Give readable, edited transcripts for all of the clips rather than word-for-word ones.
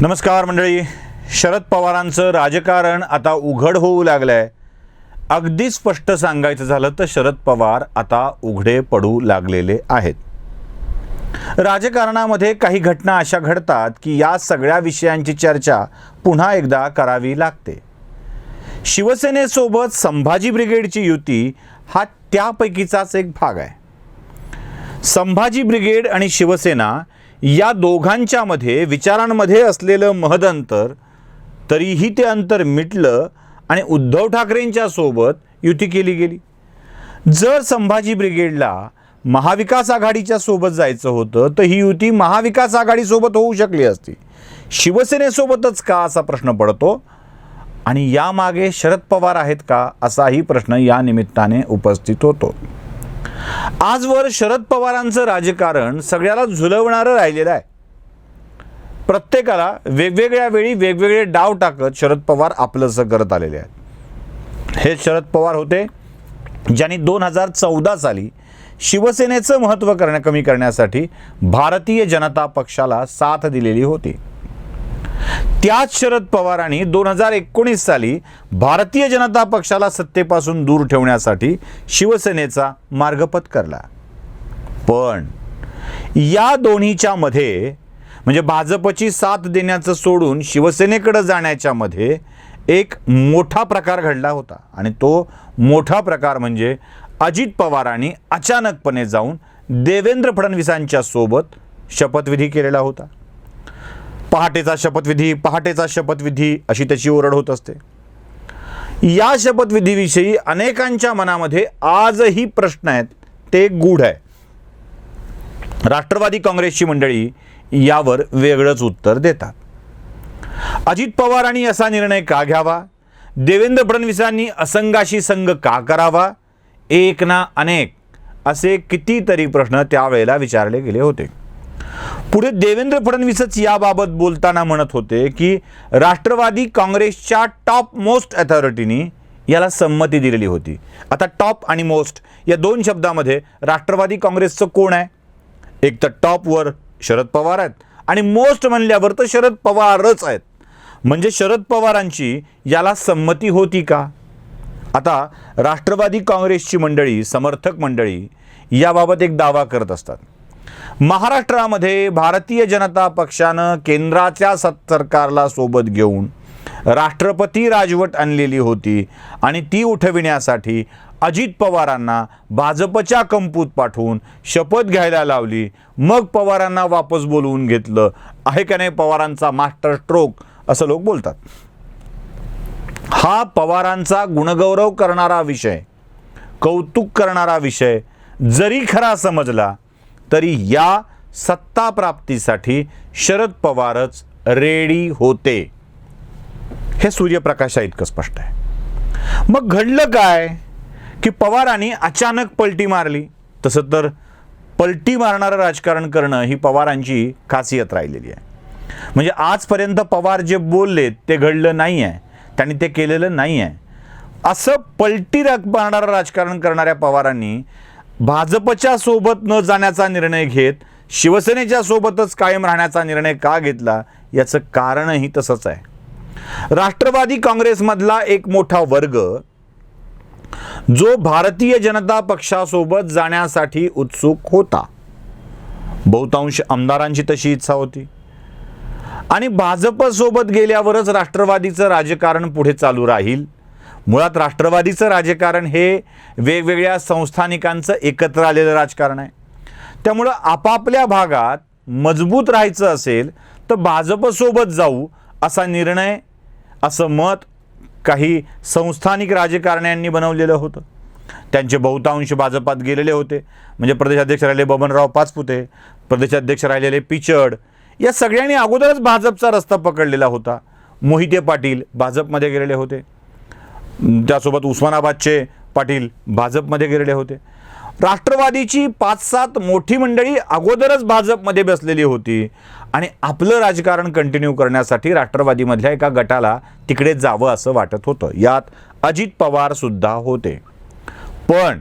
नमस्कार मंडळी. शरद पवारांचं राजकारण आता उघड होऊ लागलंय. अगदी स्पष्ट सांगायचं झालं तर शरद पवार आता उघडे पडू लागलेले आहेत. राजकारणामध्ये काही घटना अशा घडतात की या सगळ्या विषयांची चर्चा पुन्हा एकदा करावी लागते. शिवसेनेसोबत संभाजी ब्रिगेडची युती हा त्यापैकीचाच एक भाग आहे. संभाजी ब्रिगेड आणि शिवसेना या दोघांच्या मध्ये विचारांमध्ये असलेलं महदंतर, तरीही ते अंतर मिटलं आणि उद्धव ठाकरेंच्या सोबत युती केली गेली. जर संभाजी ब्रिगेडला महाविकास आघाडीच्या सोबत जायचं होतं तर ही युती महाविकास आघाडीसोबत होऊ शकली असती. शिवसेनेसोबतच का असा प्रश्न पडतो आणि यामागे शरद पवार आहेत का असाही प्रश्न या निमित्ताने उपस्थित होतो. आजवर शरद पवारांचं राजकारण सगळ्याला झुलवणारं राहिलेलं आहे. प्रत्येकाला वेगवेगळ्या वेळी वेगवेगळे डाव टाकत शरद पवार आपलंसं करत आलेले आहेत. हे शरद पवार होते ज्यांनी 2014 साली शिवसेनेचं महत्त्व कमी करण्यासाठी भारतीय जनता पक्षाला साथ दिलेली होती. त्याच शरद पवारांनी 2019 साली भारतीय जनता पक्षाला सत्तेपासून दूर ठेवण्यासाठी शिवसेनेचा मार्ग पत्करला. पण या दोन्हीच्या मध्ये म्हणजे भाजपची साथ देण्याचं सोडून शिवसेनेकडे जाण्याच्या मध्ये एक मोठा प्रकार घडला होता आणि तो मोठा प्रकार म्हणजे अजित पवारांनी अचानकपणे जाऊन देवेंद्र फडणवीसांच्या सोबत शपथविधी केलेला होता. पहाटेचा शपथविधी अशी त्याची ओरड होत असते. या शपथविधीविषयी अनेकांच्या मनामध्ये आजही प्रश्न आहेत. ते गूढ आहे. राष्ट्रवादी काँग्रेसची मंडळी यावर वेगळंच उत्तर देतात. अजित पवारांनी असा निर्णय का घ्यावा, देवेंद्र फडणवीसांनी असंघाशी संघ का करावा, एक ना अनेक असे कितीतरी प्रश्न त्यावेळेला विचारले गेले होते. पुढे देवेंद्र फडणवीसच याबाबत बोलताना म्हणत होते की राष्ट्रवादी काँग्रेसच्या टॉप मोस्ट अथॉरिटीनी याला संमती दिलेली होती. आता टॉप आणि मोस्ट या दोन शब्दामध्ये राष्ट्रवादी काँग्रेसचं कोण आहे? एक तर टॉपवर शरद पवार आहेत आणि मोस्ट म्हणल्यावर तर शरद पवारच आहेत. म्हणजे शरद पवारांची याला संमती होती का? आता राष्ट्रवादी काँग्रेसची मंडळी, समर्थक मंडळी याबाबत एक दावा करत असतात. महाराष्ट्रामध्ये भारतीय जनता पक्षानं केंद्राच्या सरकारला सोबत घेऊन राष्ट्रपती राजवट आणलेली होती आणि ती उठविण्यासाठी अजित पवारांना भाजपच्या कंपूत पाठवून शपथ घ्यायला लावली. मग पवारांना वापस बोलवून घेतलं आहे का नाही पवारांचा मास्टर स्ट्रोक असं लोक बोलतात. हा पवारांचा गुणगौरव करणारा विषय, कौतुक करणारा विषय जरी खरा समजला तरी या सत्ता प्राप्तीसाठी शरद पवारच रेडी होते. हे सूर्यप्रकाशा इतकं स्पष्ट आहे. मग घडलं काय की पवारांनी अचानक पलटी मारली. तसं तर पलटी मारणारं राजकारण करणं ही पवारांची खासियत राहिलेली आहे. म्हणजे आजपर्यंत पवार जे बोलले ते घडलं नाही आहे, त्यांनी ते केलेलं नाही आहे. असं पलटी मारणारं राजकारण करणाऱ्या पवारांनी भाजपच्या सोबत न जाण्याचा निर्णय घेत शिवसेनेच्या सोबतच कायम राहण्याचा निर्णय का घेतला याचं कारणही तसंच आहे. राष्ट्रवादी काँग्रेसमधला एक मोठा वर्ग जो भारतीय जनता पक्षासोबत जाण्यासाठी उत्सुक होता, बहुतांश आमदारांची तशी इच्छा होती आणि भाजपसोबत गेल्यावरच राष्ट्रवादीचं राजकारण पुढे चालू राहील. मुळात राष्ट्रवादीचं राजकारण हे वेगवेगळ्या संस्थानिकांचं एकत्र आलेलं राजकारण आहे. त्यामुळं आपापल्या भागात मजबूत राहायचं असेल तर भाजपसोबत जाऊ असा निर्णय, असं मत काही संस्थानिक राजकारण्यांनी बनवलेलं होतं. त्यांचे बहुतांश भाजपात गेलेले होते. म्हणजे प्रदेशाध्यक्ष राहिलेले बबनराव पाचपुते, प्रदेशाध्यक्ष राहिलेले पिचड, या सगळ्यांनी अगोदरच भाजपचा रस्ता पकडलेला होता. मोहिते पाटील भाजपमध्ये गेलेले होते. त्यासोबत उस्मानाबादचे पाटील भाजपमध्ये गेलेले होते. राष्ट्रवादीची 5-7 मोठी मंडळी अगोदरच भाजपमध्ये बसलेली होती आणि आपलं राजकारण कंटिन्यू करण्यासाठी राष्ट्रवादीमधल्या एका गटाला तिकडे जावं असं वाटत होतं. यात अजित पवार सुद्धा होते. पण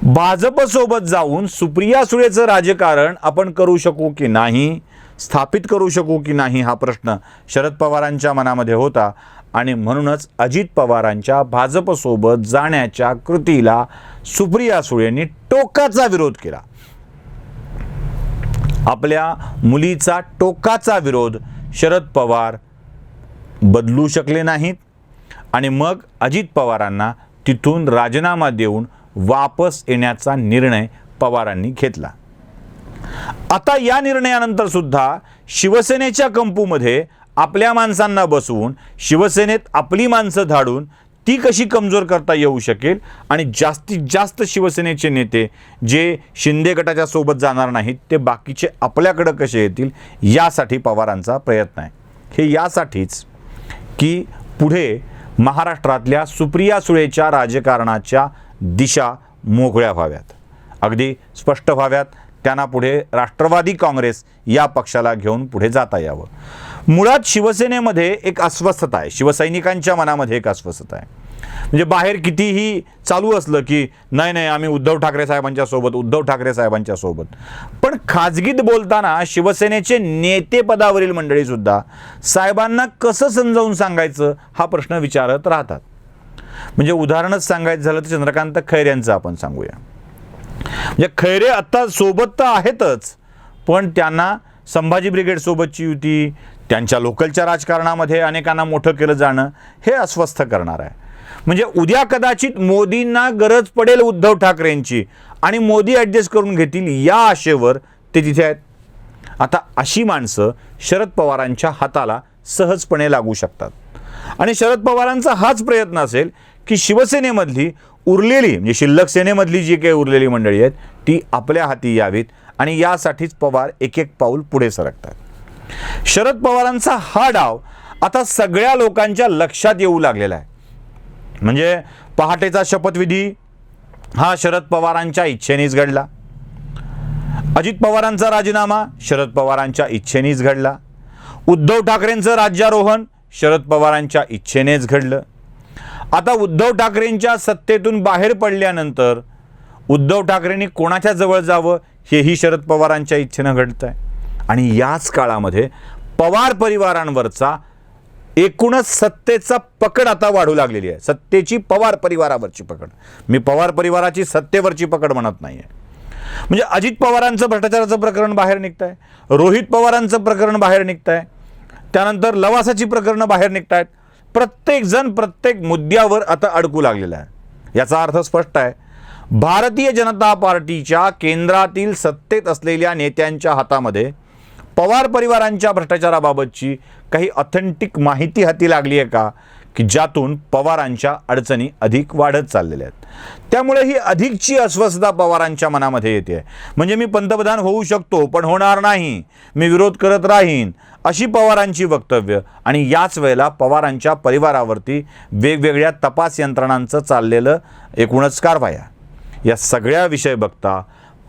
भाजपसोबत जाऊन सुप्रिया सुळेचं राजकारण आपण करू शकू की नाही, स्थापित करू शकू की नाही, हा प्रश्न शरद पवारांच्या मनामध्ये होता. आणि म्हणूनच अजित पवारांच्या भाजपसोबत जाण्याच्या कृतीला सुप्रिया सुळेंनी टोकाचा विरोध केला. आपल्या मुलीचा टोकाचा विरोध शरद पवार बदलू शकले नाहीत आणि मग अजित पवारांना तिथून राजीनामा देऊन वापस येण्याचा निर्णय पवारांनी घेतला. आता या निर्णयानंतर सुद्धा शिवसेनेच्या कंपूमध्ये आपल्या माणसांना बसवून शिवसेनेत आपली माणसं धाडून ती कशी कमजोर करता येऊ शकेल आणि जास्तीत जास्त शिवसेनेचे नेते जे शिंदे गटाच्या सोबत जाणार नाहीत ते बाकीचे आपल्याकडं कसे येतील, यासाठी पवारांचा प्रयत्न आहे. हे यासाठीच की पुढे महाराष्ट्रातल्या सुप्रिया सुळेच्या राजकारणाच्या दिशा मोकळ्या व्हाव्यात, अगदी स्पष्ट व्हाव्यात. त्यांना पुढे राष्ट्रवादी काँग्रेस या पक्षाला घेऊन पुढे जाता यावं. मुळात शिवसेनेमध्ये एक अस्वस्थता आहे, शिवसैनिकांच्या मनामध्ये एक अस्वस्थता आहे. म्हणजे बाहेर कितीही चालू असलं की नाही आम्ही उद्धव ठाकरे साहेबांच्या सोबत, पण खाजगीत बोलताना शिवसेनेचे नेतेपदावरील मंडळीसुद्धा साहेबांना कसं समजावून सांगायचं हा प्रश्न विचारत राहतात. म्हणजे उदाहरणच सांगायचं झालं तर चंद्रकांत खैरे यांचं आपण सांगूया. म्हणजे खैरे आता सोबत तर आहेतच, पण त्यांना संभाजी ब्रिगेड सोबतची युती, त्यांच्या लोकलच्या राजकारणामध्ये अनेकांना मोठं केलं जाणं हे अस्वस्थ करणार आहे. म्हणजे उद्या कदाचित मोदींना गरज पडेल उद्धव ठाकरेंची आणि मोदी ॲडजस्ट करून घेतील या आशेवर ते तिथे आहेत. आता अशी माणसं शरद पवारांच्या हाताला सहजपणे लागू शकतात आणि शरद पवारांचा हाच प्रयत्न असेल की शिवसेनेमधली उरलेली म्हणजे शिल्लक सेनेमधली जी काही उरलेली मंडळी आहेत ती आपल्या हाती यावीत आणि यासाठीच पवार एक एक पाऊल पुढे सरकतात. शरद पवारांचा हा डाव आता सगळ्या लोकांच्या लक्षात येऊ लागलेला आहे. म्हणजे पहाटेचा शपथविधी हा शरद पवारांच्या इच्छेनेच घडला, अजित पवारांचा राजीनामा शरद पवारांच्या इच्छेनेच घडला, उद्धव ठाकरेंचं राज्यारोहण शरद पवारांच्या इच्छेनेच घडलं. आता उद्धव ठाकरेंच्या सत्तेतून बाहेर पडल्यानंतर उद्धव ठाकरेंनी कोणाच्या जवळ जावं हेही शरद पवारांच्या इच्छेनं घडतं आहे. आणि याच काळामध्ये पवार परिवारांवरचा एकूणच सत्तेचा पकड आता वाढू लागलेली आहे. सत्तेची पवार परिवारावरची पकड, मी पवार परिवाराची सत्तेवरची पकड म्हणत नाही आहे. म्हणजे अजित पवारांचं भ्रष्टाचाराचं प्रकरण बाहेर निघत आहे, रोहित पवारांचं प्रकरण बाहेर निघत आहे, त्यानंतर लवासाची प्रकरणं बाहेर निघत आहेत. प्रत्येक जण प्रत्येक मुद्द्यावर आता अडकू लागलेला आहे. याचा अर्थ स्पष्ट आहे, भारतीय जनता पार्टीच्या केंद्रातील सत्तेत असलेल्या नेत्यांच्या हातामध्ये पवार परिवारांच्या भ्रष्टाचाराबाबतची काही ऑथेंटिक माहिती हाती लागली आहे का, की ज्यातून पवारांच्या अडचणी अधिक वाढत चाललेल्या आहेत. त्यामुळे ही अधिकची अस्वस्थता पवारांच्या मनामध्ये येते. म्हणजे मी पंतप्रधान होऊ शकतो पण होणार नाही, मी विरोध करत राहीन, अशी पवारांची वक्तव्य. आणि याच वेळेला पवारांच्या परिवारावरती वेगवेगळ्या तपास यंत्रणांचं चाललेलं एकूणच कारवाया, या सगळ्या विषय बघता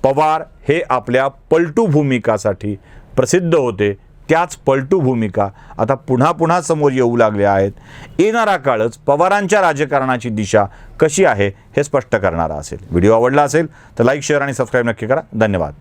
पवार हे आपल्या पलटू भूमिकासाठी प्रसिद्ध होते. त्याच पलटू भूमिका आता पुन्हा समोर येऊ लागल्या आहेत. येणारा काळच पवारांच्या राजकारणाची दिशा कशी आहे हे स्पष्ट करणारा असेल. व्हिडिओ आवडला असेल तर लाईक, शेअर आणि सबस्क्राईब नक्की करा. धन्यवाद.